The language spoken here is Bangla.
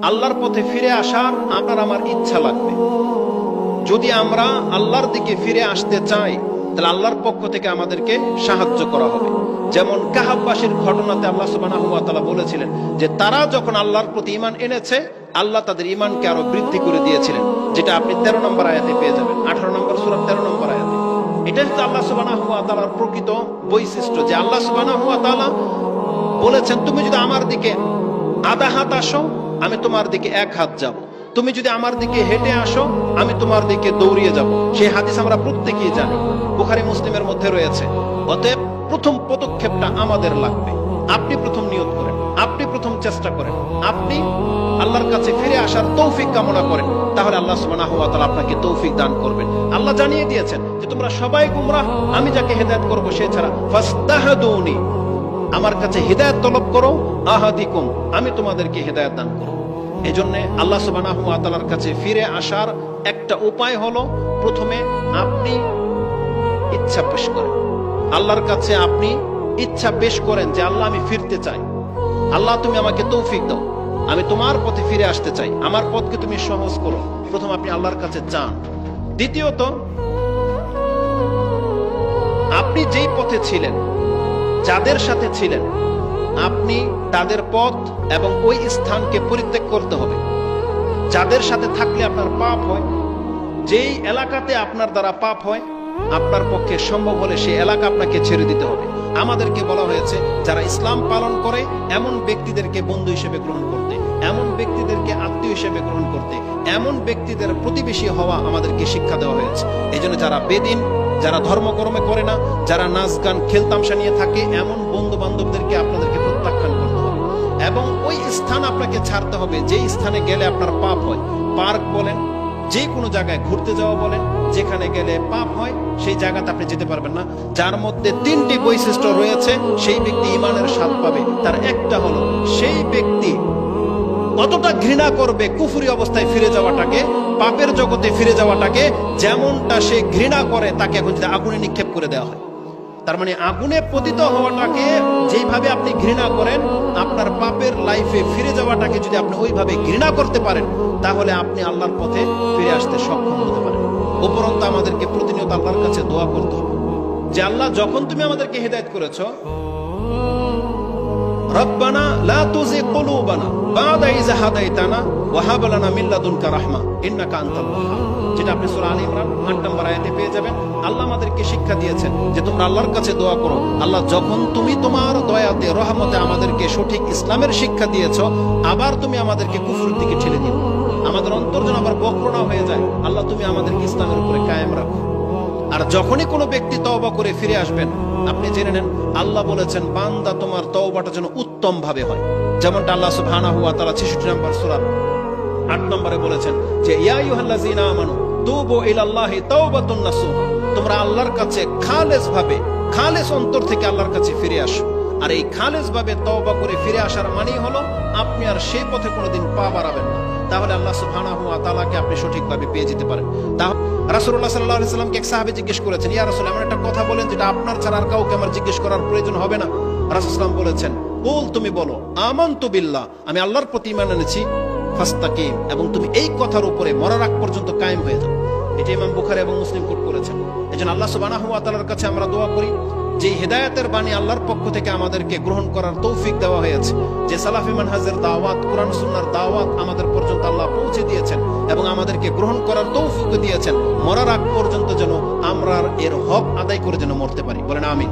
আল্লাহর পথে ফিরে আসার আপনার আমার ইচ্ছা লাগবে। যদি আমরা আল্লাহর দিকে ফিরে আসতে চাই তাহলে আল্লাহর পক্ষ থেকে আমাদেরকে সাহায্য করা হবে। যেমন কাহাববাসীর ঘটনাতে আল্লাহ সুবহানাহু ওয়া তাআলা বলেছিলেন যে তারা যখন আল্লাহর প্রতি ঈমান এনেছে আল্লাহ তাদের ঈমানকে আরো বৃদ্ধি করে দিয়েছিলেন, যেটা আপনি 13 নম্বর আয়াতে পেয়ে যাবেন, 18 নম্বর সূরা 13 নম্বর আয়াতে। এটা হচ্ছে আল্লাহ সুবহানাহু ওয়া তাআলার প্রকৃত বৈশিষ্ট্য, যে আল্লাহ সুবহানাহু ওয়া তাআলা বলেছেন তুমি যদি আমার দিকে আধা হাত আসো আমি তোমার দিকে এক হাত যাব, তুমি যদি আমার দিকে হেঁটে আসো আমি তোমার দিকে দৌড়িয়ে যাব। সেই হাদিস আমরা প্রত্যেকেই জানি, বুখারী মুসলিমের মধ্যে রয়েছে। অতএব প্রথম পদক্ষেপটা আমাদের লাগবে। আপনি প্রথম নিয়ত করেন, আপনি প্রথম চেষ্টা করেন, আপনি আল্লাহর কাছে ফিরে আসার তৌফিক কামনা করেন, তাহলে আল্লাহ সুবহানাহু ওয়া তাআলা আপনাকে তৌফিক দান করবেন। আল্লাহ জানিয়ে দিয়েছেন যে তোমরা সবাই গুমরাহ, আমি যাকে হেদায়েত করব সে ছাড়া। ফাস্তাহদুনি, আমার কাছে হেদায়েত তলব করো, আহাদিকুম, আমি তোমাদেরকে হেদায়েত দান করব। এই জন্য আল্লাহ সুবহানাহু ওয়া তাআলার কাছে ফিরে আসার একটা উপায় হলো প্রথমে আপনি ইচ্ছা পেশ করেন। আল্লাহর কাছে আপনি ইচ্ছা পেশ করেন যে আল্লাহ আমি ফিরতে চাই, আল্লাহ তুমি আমাকে তৌফিক দাও, আমি তোমার পথে ফিরে আসতে চাই, আমার পথকে তুমি সহজ করো। প্রথম আপনি আল্লাহর কাছে চান। দ্বিতীয়ত, আপনি যেই পথে ছিলেন, যাদের সাথে ছিলেন, আপনি তাদের পথ এবং ওই স্থানকে পরিত্যাগ করতে হবে। যাদের সাথে থাকলে আপনার পাপ হয়, যেই এলাকাতে আপনার দ্বারা পাপ হয়, আপনার পক্ষে সম্ভব হলে সেই এলাকা আপনাকে ছেড়ে দিতে হবে। আমাদেরকে বলা হয়েছে যারা ইসলাম পালন করে এমন ব্যক্তিদেরকে বন্ধু হিসেবে গ্রহণ করতে, এমন ব্যক্তিদেরকে আত্মীয় হিসেবে গ্রহণ করতে, এমন ব্যক্তিদের প্রতিবেশী হওয়া আমাদেরকে শিক্ষা দেওয়া হয়েছে। এই জন্য যারা বেদিন, যারা ধর্মকর্মে করে না, যারা নাচ গান খেলতামশা নিয়ে থাকে, এমন বন্ধু বান্ধবদেরকে আপনাদেরকে প্রত্যাখ্যান করতে হবে এবং ওই স্থান আপনাকে ছাড়তে হবে যেই স্থানে গেলে আপনার পাপ হয়। পার্ক বলেন, যে কোনো জায়গায় ঘুরতে যাওয়া বলেন, যেখানে গেলে পাপ হয় সেই জায়গাতে আপনি যেতে পারবেন না। যার মধ্যে 3টি বৈশিষ্ট্য রয়েছে, সেই ব্যক্তি ঈমানের স্বাদ পাবে। তার একটা হলো সেই ব্যক্তি কতটা ঘৃণা করবে কুফরি অবস্থায় ফিরে যাওয়াটাকে, পাপের জগতে ফিরে যাওয়াটাকে, যেমনটা সে ঘৃণা করে তাকে এখন যদি আগুনে নিক্ষেপ করে দেওয়া হয়। তার মানে আগুনে পতিত হওয়াটাকে যেইভাবে আপনি ঘৃণা করেন, আপনার পাপের লাইফে ফিরে যাওয়াটাকে যদি আপনি ওইভাবে ঘৃণা করতে পারেন, তাহলে আপনি আল্লাহর পথে ফিরে আসতে সক্ষম হতে পারেন। উপরন্তু আমাদেরকে প্রতিনিয়ত আল্লাহর কাছে দোয়া করতে হবে যে আল্লাহ, যখন তুমি আমাদেরকে হেদায়েত করেছো, রব্বানা লা তুযিগ কুলুবানা বা'দা ইয হাদাইতানা ওয়া হাব লানা মিন লাদুনকা রাহমা ইন্নাকা আনতাল ওয়াহ্হাব, যেটা আপনি সূরা আলে ইমরান 8 নম্বর আয়াতে পেয়ে যাবেন। আল্লাহ আমাদেরকে শিক্ষা দিয়েছেন যে তোমরা আল্লাহর কাছে দোয়া করো, আল্লাহ যখন তুমি তোমার দয়াতে রহমতে আমাদেরকে সঠিক ইসলামের শিক্ষা দিয়েছো, আবার তুমি আমাদেরকে কুফরের দিকে ঠেলে দিও, আমাদের অন্তর যেন আবার বক্রনা হয়ে যায়, আল্লাহ তুমি আমাদেরকে ইসলামের উপরে কায়েম রাখো। আর যখনই কোনো ব্যক্তি তওবা করে ফিরে আসবেন, আপনি জেনে নেন আল্লাহ বলেছেন বান্দা তোমার তওবাটা যেন উত্তম ভাবে হয়। যেমনটা আল্লাহ সুবহানাহু ওয়া তাআলা 66 নম্বর সূরা 8 নম্বরে বলেছেন যে ইয়া আইয়ুহাল্লাযীনা আমানু তুবু ইলাল্লাহি তাওবাতুন নাসুহা, তোমরা আল্লাহর কাছে খালেস ভাবে, খালেস অন্তর থেকে আল্লাহর কাছে ফিরে আসো। আর এই খালেস ভাবে তওবা করে ফিরে আসার মানেই হলো আপনি আর সেই পথে কোনোদিন পা বাড়াবেন না। তাহলে আল্লাহ সুবহানাহু ওয়া তাআলাকে আপনি সঠিকভাবে পেয়ে যেতে পারেন। রাসূলুল্লাহ সাল্লাল্লাহু আলাইহি ওয়াসাল্লামকে এক সাহাবী জিজ্ঞেস করেছেন, ইয়া রাসূল, এমন একটা কথা বলেন যেটা আপনার ছাড়া আর কাউকে আমার জিজ্ঞেস করার প্রয়োজন হবে না। রাসূল সাল্লাল্লাহু বলেছেন, কুল, তুমি বলো আমানতু বিল্লাহ, আমি আল্লাহর প্রতি ঈমান এনেছি, ফাস্তাকিম, এবং তুমি এই কথার উপরে মরার আগ পর্যন্ত কায়েম হয়ে যাও। এটা ইমাম বুখারী এবং মুসলিম কোট করেছেন। এজন্য আল্লাহ সুবহানাহু ওয়া তাআলার কাছে আমরা দোয়া করি যে হেদায়েতের বাণী আল্লাহর পক্ষ থেকে আমাদেরকে গ্রহণ করার তৌফিক দেওয়া হয়েছে, যে সালাফি মানহাজের দাওয়াত, কোরআন সুন্নাহর দাওয়াত আমাদের পর্যন্ত আল্লাহ পৌঁছে দিয়েছেন এবং আমাদেরকে গ্রহণ করার তৌফিক দিয়েছেন। মরার আগ পর্যন্ত যেন আমরা এর হক আদায় করে যেন মরতে পারি। বলেন আমিন।